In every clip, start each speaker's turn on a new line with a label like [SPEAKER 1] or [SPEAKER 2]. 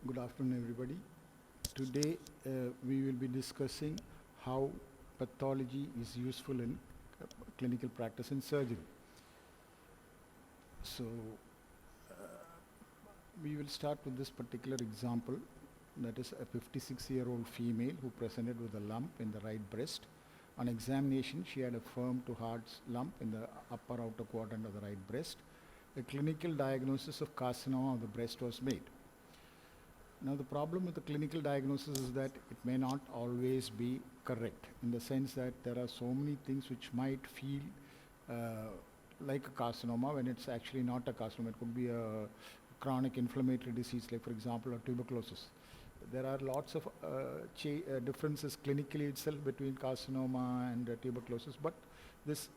[SPEAKER 1] Good afternoon, everybody. Today, we will be discussing how pathology is useful in clinical practice in surgery. So, we will start with this particular example. That is a 56-year-old female who presented with a lump in the right breast. On examination, she had a firm to hard lump in the upper outer quadrant of the right breast. A clinical diagnosis of carcinoma of the breast was made. Now, the problem with the clinical diagnosis is that it may not always be correct, in the sense that there are so many things which might feel like a carcinoma when it's actually not a carcinoma. It could be a chronic inflammatory disease, like for example, a tuberculosis. There are lots of differences clinically itself between carcinoma and tuberculosis, but this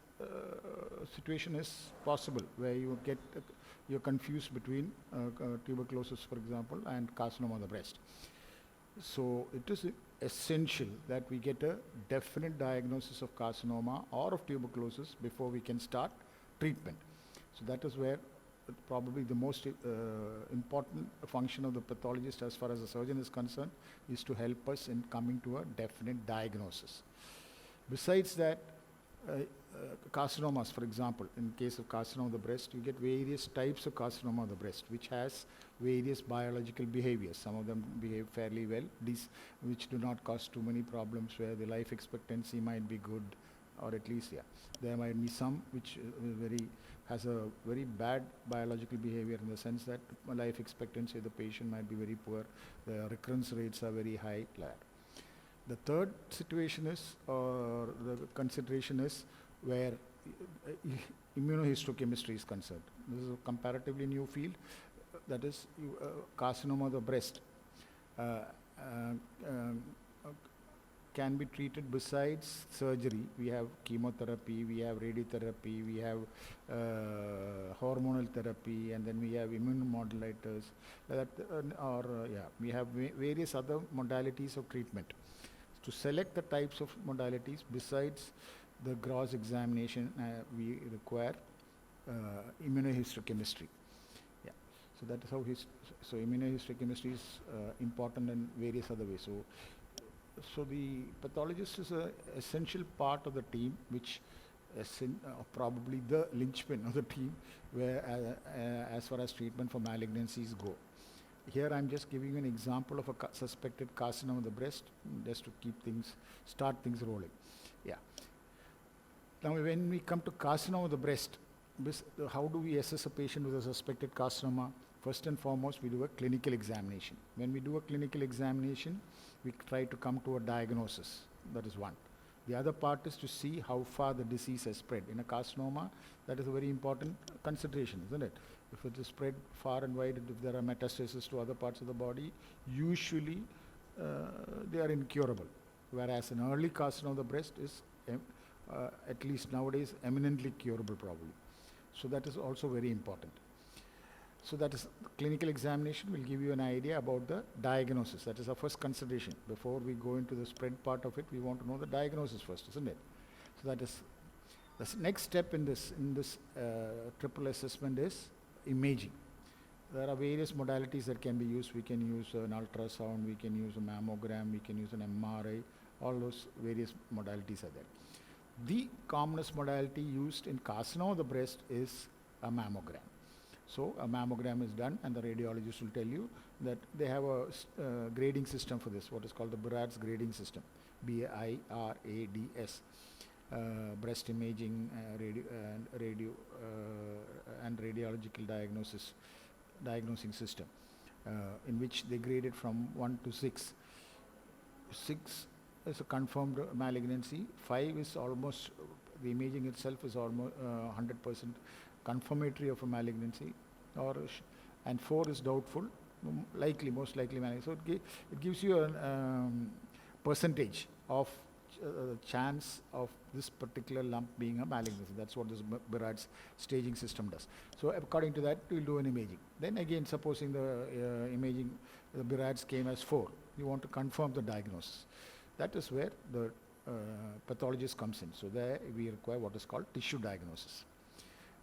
[SPEAKER 1] situation is possible where you're confused between tuberculosis, for example, and carcinoma of the breast. So it is essential that we get a definite diagnosis of carcinoma or of tuberculosis before we can start treatment. So that is where probably the most important function of the pathologist, as far as the surgeon is concerned, is to help us in coming to a definite diagnosis. Besides that, carcinomas, for example, in case of carcinoma of the breast, you get various types of carcinoma of the breast, which has various biological behaviors. Some of them behave fairly well, these which do not cause too many problems, where the life expectancy might be good, or at least, there might be some which has a very bad biological behavior, in the sense that life expectancy of the patient might be very poor, the recurrence rates are very high. The third situation is, or the consideration is, where immunohistochemistry is concerned. This is a comparatively new field, that is carcinoma of the breast can be treated besides surgery. We have chemotherapy, we have radiotherapy, we have hormonal therapy, and then we have immunomodulators, we have various other modalities of treatment. To select the types of modalities, besides the gross examination, we require immunohistochemistry. So that is how immunohistochemistry is important in various other ways. So the pathologist is an essential part of the team, which is probably the linchpin of the team, where as far as treatment for malignancies go. Here I'm just giving you an example of a suspected carcinoma of the breast, just to start things rolling. Now, when we come to carcinoma of the breast, how do we assess a patient with a suspected carcinoma? First and foremost, we do a clinical examination. When we do a clinical examination, we try to come to a diagnosis. That is one. The other part is to see how far the disease has spread. In a carcinoma, that is a very important consideration, isn't it? If it is spread far and wide, if there are metastases to other parts of the body, usually they are incurable. Whereas an early carcinoma of the breast is, at least nowadays, eminently curable probably. So that is also very important. So that is clinical examination will give you an idea about the diagnosis. That is our first consideration. Before we go into the spread part of it, we want to know the diagnosis first, isn't it? So that is the next step in this triple assessment is imaging. There are various modalities that can be used. We can use an ultrasound, we can use a mammogram, we can use an MRI. All those various modalities are there. The commonest modality used in carcinoma of the breast is a mammogram. So a mammogram is done, and the radiologist will tell you that they have a grading system for this, what is called the Birad's grading system, BIRADS, breast imaging, and radiological diagnosing system, in which they grade it from 1 to 6. 6 is a confirmed malignancy. 5 is almost, the imaging itself is almost 100% confirmatory of a malignancy, and 4 is doubtful, most likely malignancy. So it gives you a percentage of chance of this particular lump being a malignancy. That's what this Birad's staging system does. So according to that, we'll do an imaging. Then again, supposing the imaging, the Birad's came as 4, you want to confirm the diagnosis. That is where the pathologist comes in. So there we require what is called tissue diagnosis.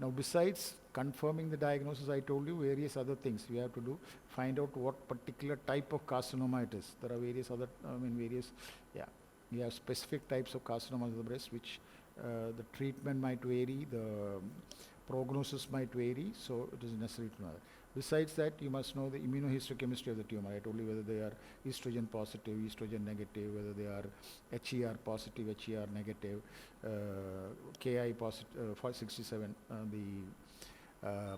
[SPEAKER 1] Now, besides confirming the diagnosis, I told you various other things we have to do. Find out what particular type of carcinoma it is. There are various other, yeah, we have specific types of carcinoma of the breast, which the treatment might vary, the prognosis might vary, so it is necessary to know that. Besides that, you must know the immunohistochemistry of the tumor. I told you whether they are estrogen positive, estrogen negative, whether they are HER positive, HER negative, KI positive, for 67, the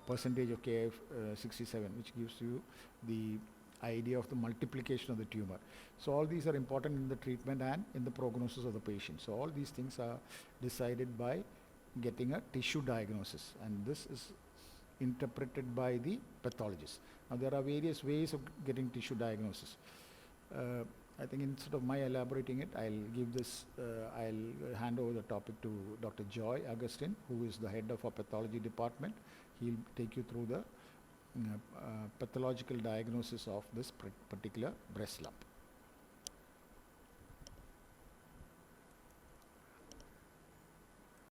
[SPEAKER 1] percentage of KI 67, which gives you the idea of the multiplication of the tumor. So all these are important in the treatment and in the prognosis of the patient. So all these things are decided by getting a tissue diagnosis, and this is interpreted by the pathologist. Now there are various ways of getting tissue diagnosis. I think instead of my elaborating it, I'll hand over the topic to Dr. Joy Augustine, who is the head of our pathology department. He'll take you through the pathological diagnosis of this particular breast lump.